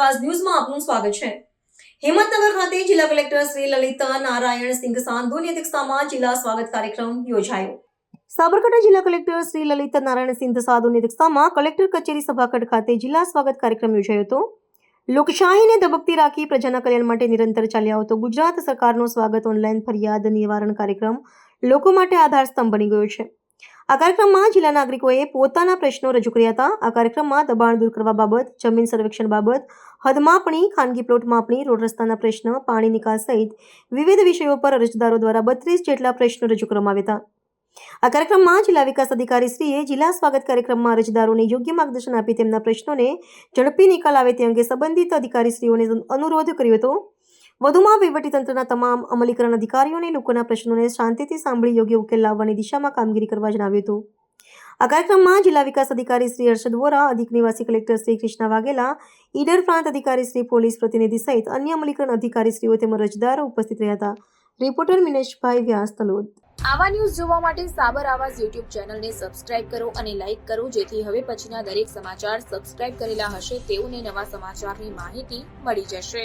આવાજ ન્યૂઝમાં આપનું સ્વાગત છે। હિંમતનગર ખાતે જિલ્લા કલેક્ટર શ્રી લલિત નારાયણ સિંહ સાંધુની અધ્યક્ષતામાં જિલ્લા સ્વાગત કાર્યક્રમ યોજાયો। સાબરકાંઠા જિલ્લા કલેક્ટર શ્રી લલિત નારાયણ સિંહ સાંધુની અધ્યક્ષતામાં કલેક્ટર કચેરી સભાખંડ ખાતે જિલ્લા સ્વાગત કાર્યક્રમ યોજાયો હતો। લોકશાહીને ધબકતી રાખી પ્રજાના કલ્યાણ માટે નિરંતર ચાલી આવતો ગુજરાત સરકારનો સ્વાગત ઓનલાઈન ફરિયાદ નિવારણ કાર્યક્રમ લોકો માટે આધાર સ્તંભ બની ગયો છે। આ કાર્યક્રમમાં જિલ્લા નાગરિકોએ પોતાના પ્રશ્નો રજૂ કર્યા હતા। આ કાર્યક્રમમાં દબાણ દૂર કરવા બાબત, જમીન સર્વેક્ષણ બાબત, હદ માપણી, ખાનગી પ્લોટ માપણી, રોડ રસ્તાના પ્રશ્ન, પાણી નિકાસ સહિત વિવિધ વિષયો પર અરજદારો દ્વારા 32 જેટલા પ્રશ્નો રજૂ કરવામાં આવ્યા હતા। આ કાર્યક્રમમાં જિલ્લા વિકાસ અધિકારી શ્રીએ જિલ્લા સ્વાગત કાર્યક્રમમાં અરજદારોને યોગ્ય માર્ગદર્શન આપી તેમના પ્રશ્નોને ઝડપી નિકાલ આવે તે અંગે સંબંધિત અધિકારીશ્રીઓને અનુરોધ કર્યો હતો। વધુમાં વહીવટીતંત્રના તમામ અમલીકરણ અધિકારીઓને લોકોના પ્રશ્નોને શાંતિથી સાંભળી યોગ્ય ઉકેલ લાવવાની દિશામાં કામગીરી કરવા જણાવ્યું હતું। આ કાર્યક્રમમાં જિલ્લા વિકાસ અધિકારી શ્રી હર્ષદ વોરા, અધિક નિવાસી કલેક્ટર શ્રી કૃષ્ણા વાઘેલા, ઈડર પ્રાંત અધિકારી શ્રી, પોલીસ પ્રતિનિધિ સહિત અન્ય અમલીકરણ અધિકારીશ્રીઓ તેમજ અરજદારો ઉપસ્થિત રહ્યા હતા। રિપોર્ટર મિનેશભાઈ વ્યાસ, તલોદ। આવા ન્યૂઝ જોવા માટે સાબર આવાજ યુટ્યુબ ચેનલને સબસ્ક્રાઇબ કરો અને લાઇક કરો, જેથી હવે પછીના દરેક સમાચાર સબસ્ક્રાઇબ કરેલા હશે તેઓને નવા સમાચારની માહિતી મળી જશે।